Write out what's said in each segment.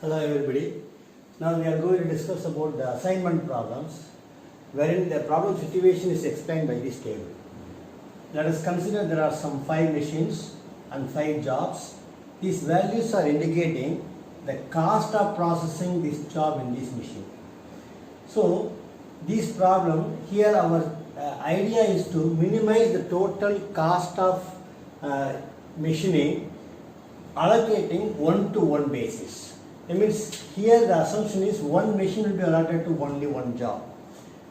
Hello everybody. Now we are going to discuss about the assignment problems wherein the problem situation is explained by this table. Let us consider there are some 5 machines and 5 jobs. These values are indicating the cost of processing this job in this machine. So this problem here our idea is to minimize the total cost of machining allocating one-to-one basis. That means here the assumption is one machine will be allotted to only one job.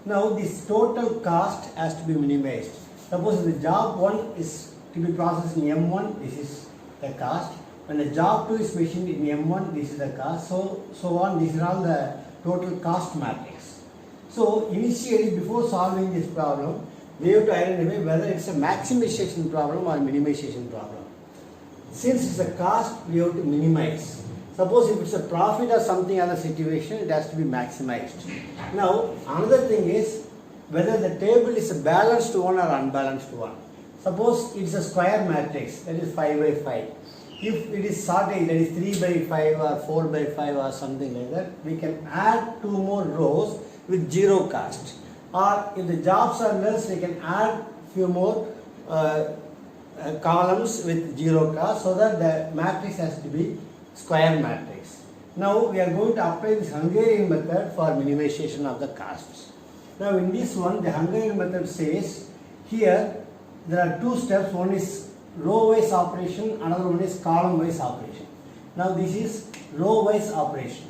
Now this total cost has to be minimized. Suppose the job 1 is to be processed in M1, this is the cost. When the job 2 is machined in M1, this is the cost. So on, these are all the total cost matrix. So initially before solving this problem, we have to identify whether it's a maximization problem or minimization problem. Since it's a cost, we have to minimize. Suppose if it's a profit or something other situation, it has to be maximized. Now, another thing is whether the table is a balanced one or unbalanced one. Suppose it's a square matrix, that is 5 by 5. If it is sorted, that is 3 by 5 or 4 by 5 or something like that, we can add 2 more rows with 0 cost. Or if the jobs are less, we can add few more columns with 0 cost, so that the matrix has to be square matrix. Now we are going to apply this Hungarian method for minimization of the costs. Now in this one, the Hungarian method says here there are 2 steps. One is row wise operation, another one is column wise operation. Now this is row wise operation.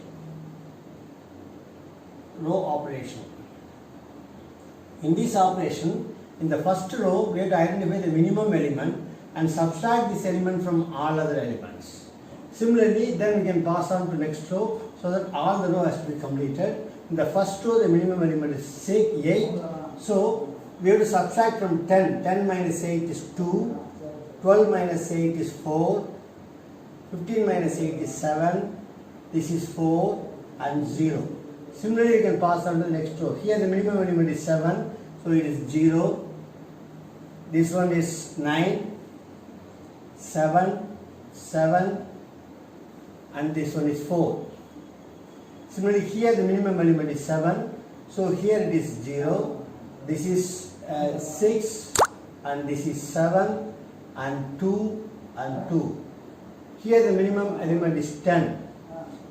Row operation. In this operation, in the first row, we have to identify the minimum element and subtract this element from all other elements. Similarly, then we can pass on to next row, so that all the row has to be completed. In the first row, the minimum element is 8. So we have to subtract from 10. 10 minus 8 is 2. 12 minus 8 is 4. 15 minus 8 is 7. This is 4 and 0. Similarly, you can pass on to the next row. Here the minimum element is 7. So it is 0. This one is 9. 7. 7. And this one is 4. Similarly, here the minimum element is 7. So here it is 0. This is 6 and this is 7 and 2 and 2. Here the minimum element is 10.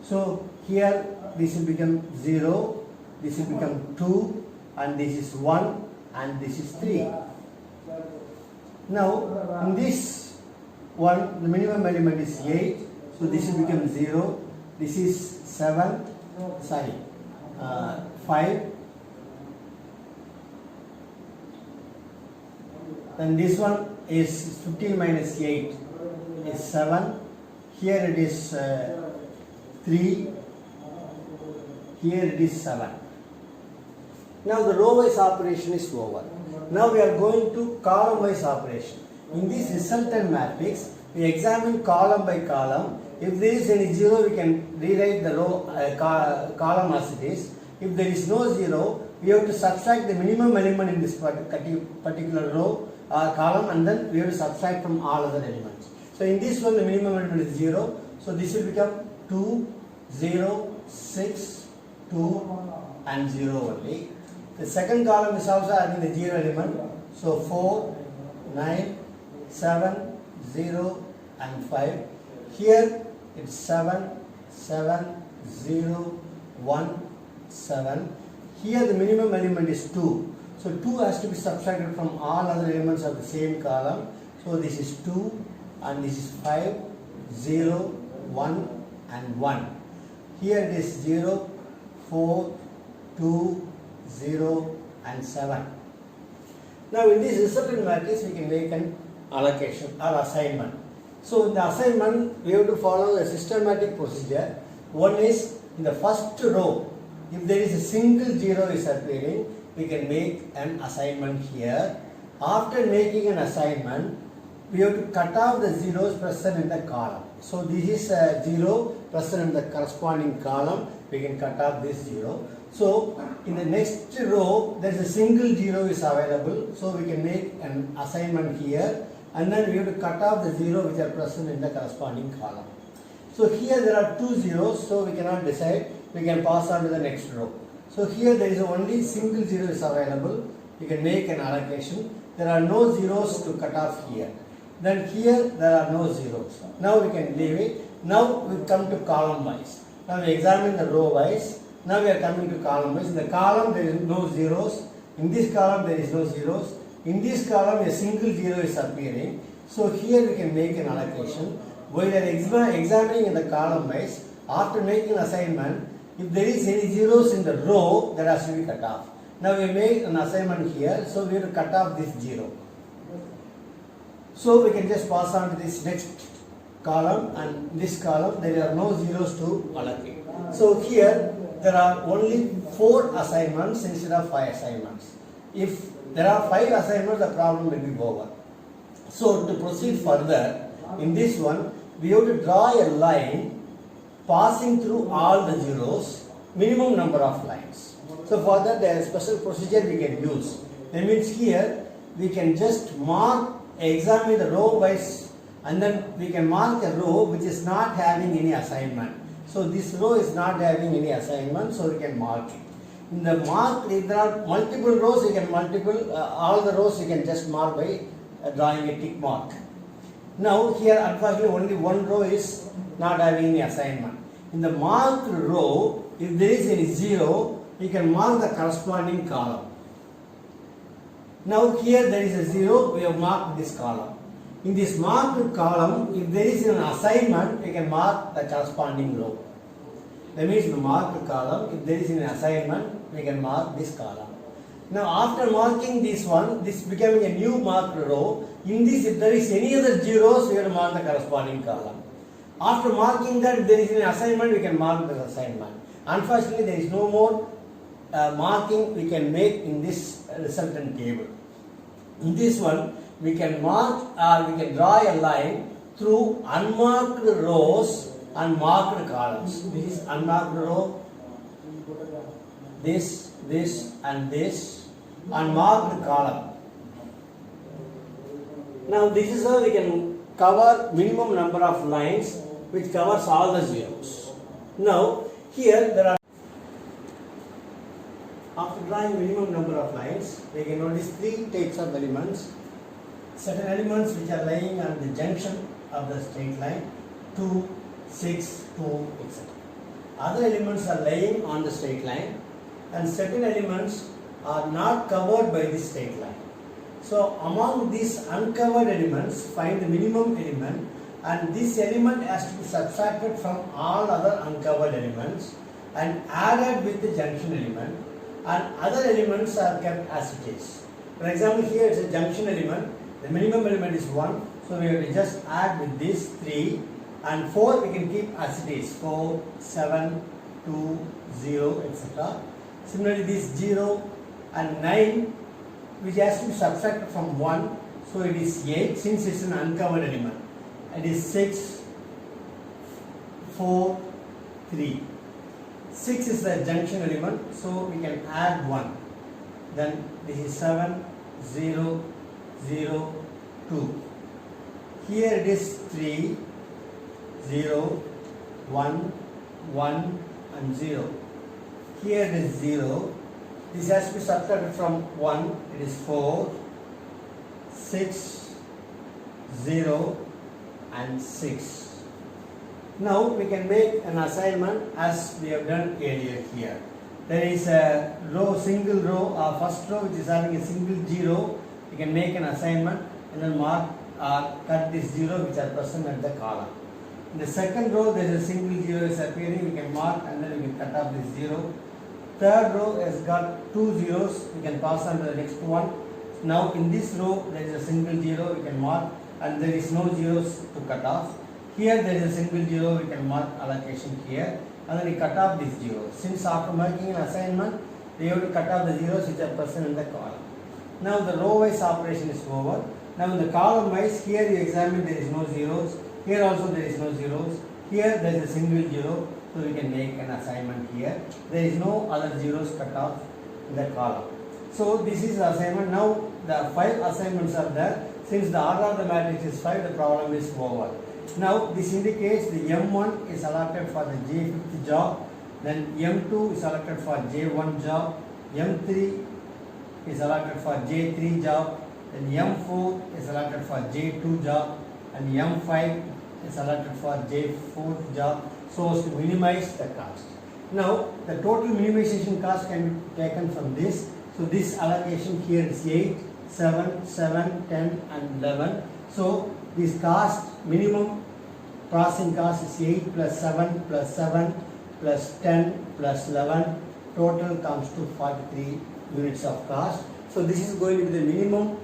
So here this will become 0, this will become 2 and this is 1 and this is 3. Now in this one the minimum element is 8. So this will become 0, this is 5, then this one is 15 minus 8 is 7, here it is 3, here it is 7. Now the row wise operation is over. Now we are going to column wise operation. In this resultant matrix, we examine column by column. If there is any 0, we can rewrite the row column as it is. If there is no 0, we have to subtract the minimum element in this particular row or column, and then we have to subtract from all other elements. So in this one the minimum element is 0. So this will become 2, 0, 6, 2 and 0 only. The second column is also having the 0 element. So 4, 9, 7, 0 and 5. Here it's 7, 7, 0, 1, 7. Here the minimum element is 2. So 2 has to be subtracted from all other elements of the same column. So this is 2 and this is 5, 0, 1 and 1. Here it is 0, 4, 2, 0 and 7. Now in this resultant matrix we can make an allocation or assignment. So in the assignment we have to follow a systematic procedure. One is in the first row, if there is a single 0 is appearing, we can make an assignment here. After making an assignment, we have to cut off the zeros present in the column. So this is a 0 present in the corresponding column, we can cut off this 0. So in the next row there is a single 0 is available, so we can make an assignment here, and then we have to cut off the 0 which are present in the corresponding column. So here there are 2 zeros, so we cannot decide. We can pass on to the next row. So here there is only single zero is available. You can make an allocation. There are no zeros to cut off here. Then here there are no zeros. Now we can leave it. Now we come to column wise. Now we examine the row wise. Now we are coming to column wise. In the column there is no zeros. In this column there is no zeros. In this column a single zero is appearing. So here we can make an allocation. While we are examining in the column wise, after making an assignment, if there is any zeros in the row, that has to be cut off. Now we make an assignment here, so we have to cut off this zero. So we can just pass on to this next column, and this column there are no zeros to allocate. So here there are only 4 assignments instead of 5 assignments. If there are 5 assignments, the problem will be over. So to proceed further, in this one, we have to draw a line passing through all the zeros, minimum number of lines. So for that there is a special procedure we can use. That means here we can just examine the row wise, and then we can mark a row which is not having any assignment. So this row is not having any assignment, so we can mark it. In the mark, if there are multiple rows, you can all the rows you can just mark by drawing a tick mark. Now here unfortunately only one row is not having any assignment. In the marked row, if there is any zero, you can mark the corresponding column. Now here there is a zero, we have marked this column. In this marked column, if there is an assignment, you can mark the corresponding row. That means in the marked column, if there is an assignment, we can mark this column. Now after marking this one, this becoming a new marked row. In this, if there is any other zeros, we have to mark the corresponding column. After marking that, if there is an assignment, we can mark the assignment. Unfortunately, there is no more marking we can make in this resultant table. In this one, we can mark or we can draw a line through unmarked rows and marked columns. This is unmarked row, this and this, and marked column. Now this is how we can cover minimum number of lines which covers all the zeros. Now here there are, after drawing minimum number of lines, we can notice 3 types of elements. Certain elements which are lying on the junction of the straight line, 2, 6, 2, etc. Other elements are lying on the straight line, and certain elements are not covered by this straight line. So among these uncovered elements, find the minimum element, and this element has to be subtracted from all other uncovered elements and added with the junction element, and other elements are kept as it is. For example, here it's a junction element, the minimum element is 1, so we have to just add with this 3, and 4 we can keep as it is, 4, 7, 2, 0, etc. Similarly this 0 and 9, which has to be subtracted from 1, so it is 8 since it's an uncovered element. It is 6, 4, 3. 6 is the junction element, so we can add 1. Then this is 7, 0, 0, 2. Here it is 3, 0, 1, 1 and 0. Here it is 0. This has to be subtracted from 1. It is 4, 6, 0 and 6. Now we can make an assignment as we have done earlier here. There is a row, single row, first row which is having a single 0. You can make an assignment and then mark or cut this 0 which are present at the column. In the second row there is a single 0 is appearing, we can mark and then we can cut off this 0. Third row has got 2 zeros, we can pass on to the next one. Now in this row there is a single 0, we can mark, and there is no zeros to cut off. Here there is a single 0, we can mark allocation here, and then we cut off this 0. Since after making an assignment, we have to cut off the zeros which are present in the column. Now the row wise operation is over. Now in the column wise, here you examine there is no zeros, here also there is no zeros, here there is a single 0, so we can make an assignment here. There is no other zeros cut off in the column. So this is the assignment. Now the 5 assignments are there. Since the order of the matrix is 5, the problem is over. Now this indicates the M1 is allotted for the J5th job, then M2 is allotted for J1 job, M3 is allotted for J3 job, then M4 is allotted for J2 job, and M5 is allotted for J4 job, so as to minimize the cost. Now the total minimization cost can be taken from this. So this allocation here is 8, 7, 7, 10 and 11. So this cost, minimum processing cost is 8 plus 7 plus 7 plus 10 plus 11. Total comes to 43 units of cost. So this is going to be the minimum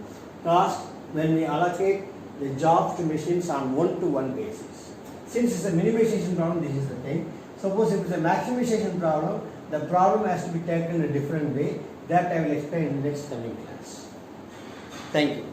cost when we allocate the jobs to machines on one-to-one basis. Since it's a minimization problem, this is the thing. Suppose if it's a maximization problem, the problem has to be taken a different way. That I will explain in the next coming class. Thank you.